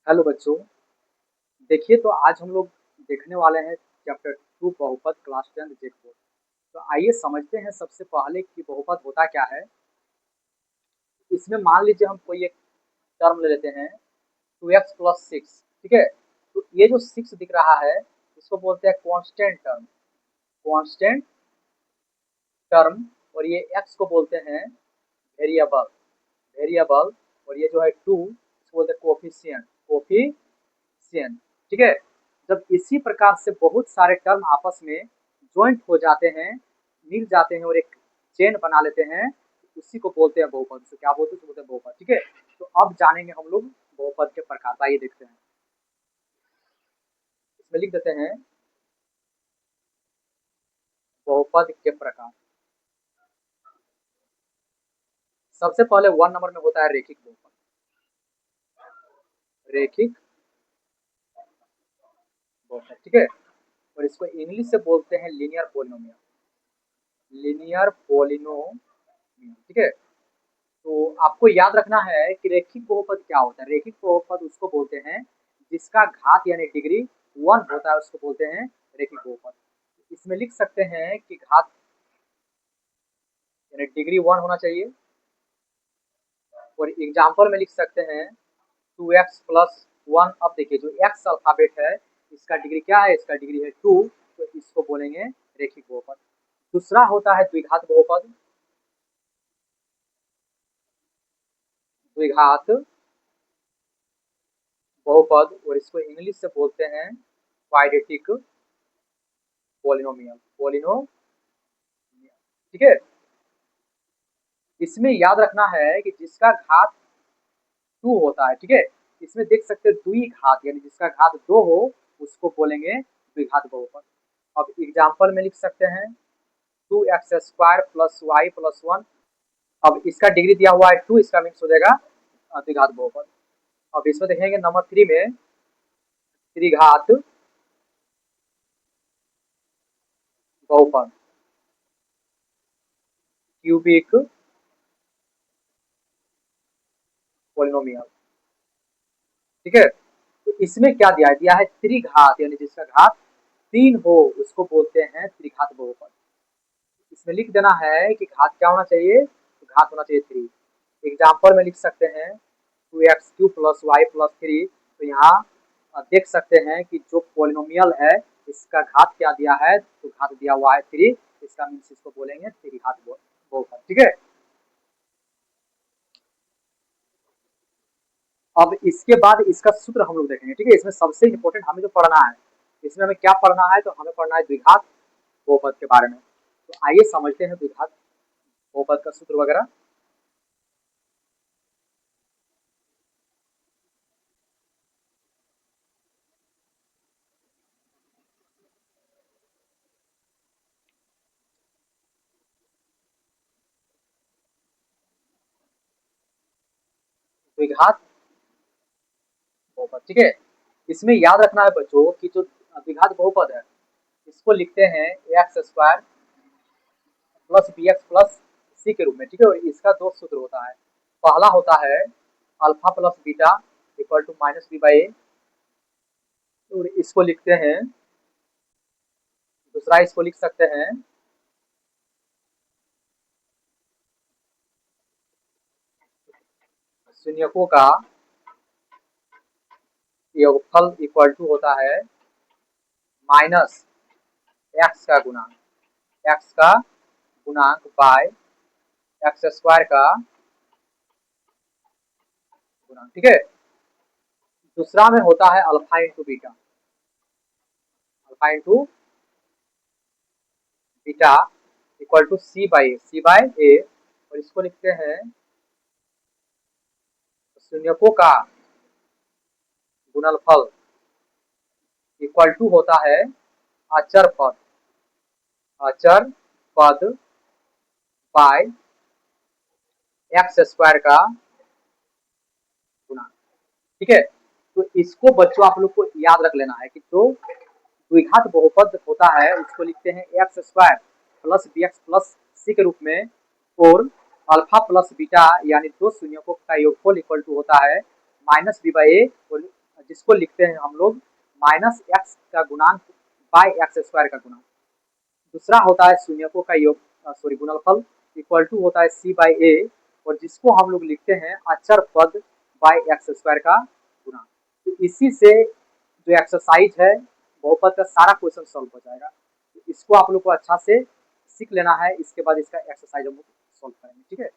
Hello बच्चों। देखिए तो आज हम लोग देखने वाले हैं चैप्टर 2 बहुपद क्लास 10 जेक बोर्ड। तो आइए समझते हैं सबसे पहले कि बहुपद होता क्या है। इसमें मान लीजिए हम कोई एक टर्म ले लेते हैं 2x प्लस 6। ठीक है, तो ये जो 6 दिख रहा है इसको बोलते हैं कांस्टेंट टर्म। Constant term. और ये x को बोलते हैं वेरिएबल। वेरिएबल। और ये जो है 2 इसको बोलते हैं कोफिशिएंट। कोफिशिएंट। ठीक है, जब इसी प्रकार से बहुत सारे टर्म आपस में ज्वाइंट हो जाते हैं, मिल जाते हैं और एक चेन बना लेते हैं, उसी को बोलते हैं बहुपद। तो क्या बोलते हैं? बोलते हैं बहुपद। ठीक है, तो अब जानेंगे हम लोग बहुपद के प्रकार। आइए देखते हैं। इसमें लिख देते हैं बहुपद के प्रकार। सबसे पहले 1 नंबर में होता है रेखिक बहुपद। रेखिक बहुपद। ठीक है, और इसको इंग्लिश से बोलते हैं लीनियर पोलिनोमियल। Linear polynomial. ठीक है, तो आपको याद रखना है कि रेखिक बहुपद क्या होता है। रेखिक बहुपद उसको बोलते हैं जिसका घात यानी डिग्री 1 होता है, उसको बोलते हैं रेखिक बहुपद। इसमें लिख सकते हैं कि घात यानी डिग्री 1 होना चाहिए। और एग्जाम्पल में लिख सकते हैं 2x+1। अब देखिए जो x अल्फाबेट है इसका डिग्री क्या है? इसका डिग्री है 2, तो इसको बोलेंगे रेखिक बहुपद। दूसरा होता है द्विघात बहुपद। द्विघात बहुपद, और इसको इंग्लिश से बोलते हैं क्वाड्रेटिक पोलिनोमियल। पोलिनोमियल। ठीक है, इसमें याद रखना है कि जिसका घात 2 होता है। ठीक है, इसमें देख सकते हैं द्विघात यानी जिसका घात 2 हो उसको बोलेंगे द्विघात बहुपद। अब एग्जाम्पल में लिख सकते हैं 2x² + y+1। अब इसका डिग्री दिया हुआ है 2, इसका मीन्स हो जाएगा द्विघात बहुपद। अब इसमें देखेंगे नंबर 3 में त्रिघात बहुपद। Cubic polynomial. ठीक है, तो इसमें क्या दिया है? दिया है त्रिघात यानी जिसका घात 3 हो उसको बोलते हैं त्रिघात बहुपद। इसमें लिख देना है कि घात क्या होना चाहिए? तो घात होना चाहिए 3। एग्जाम्पल में लिख सकते हैं 2x³ + y+3। तो यहाँ देख सकते हैं कि जो पोलिनोमियल है इसका घात क्या दिया है? तो घात दिया हुआ है 3, इसका मीन्स इसको बोलेंगे त्रिघात बहुपद। ठीक है, अब इसके बाद इसका सूत्र हम लोग देखेंगे। ठीक है, इसमें सबसे इंपॉर्टेंट हमें जो पढ़ना है, इसमें हमें क्या पढ़ना है? तो हमें पढ़ना है द्विघात बहुपद के बारे में। तो आइए समझते हैं द्विघात बहुपद का सूत्र वगैरह। द्विघात बहुपद। ठीक है, इसमें याद रखना है बच्चों कि जो द्विघात बहुपद है इसको लिखते हैं x² + bx + c के रूप में। ठीक है, और इसका दो सूत्र होता है। पहला होता है alpha plus beta equal to -b/a, और इसको लिखते हैं, दूसरा इसको लिख सकते हैं शून्यकों का योगफल इक्वल टू होता है माइनस एक्स का गुणांक। एक्स का गुणांक बाय x² का गुणांक। ठीक है, दूसरा में होता है alpha into beta. Alpha into beta equal to c/a, और इसको लिखते हैं शून्यकों का गुणनफल इक्वल टू होता है अचर पद। अचर पद बाय x² का गुणांक। ठीक है, तो इसको बच्चों आप लोग को याद रख लेना है कि जो द्विघात बहुपद होता है उसको लिखते हैं x² + bx + c के रूप में, और अल्फा प्लस बीटा यानी दो शून्यकों का योगफल इक्वल टू होता है -b/a, और जिसको लिखते हैं हम लोग माइनस एक्स का गुणांक बाय एक्स स्क्वायर का गुणांक। दूसरा होता है शून्यकों का योग गुणनफल इक्वल टू होता है सी बाई ए, और जिसको हम लोग लिखते हैं अचर पद बाय एक्स स्क्वायर का गुणांक। तो इसी से जो एक्सरसाइज है बहुपद का सारा क्वेश्चन सॉल्व हो जाएगा। तो इसको आप लोग को अच्छा से सीख लेना है, इसके बाद इसका एक्सरसाइज हम लोग सॉल्व करेंगे, ठीक है।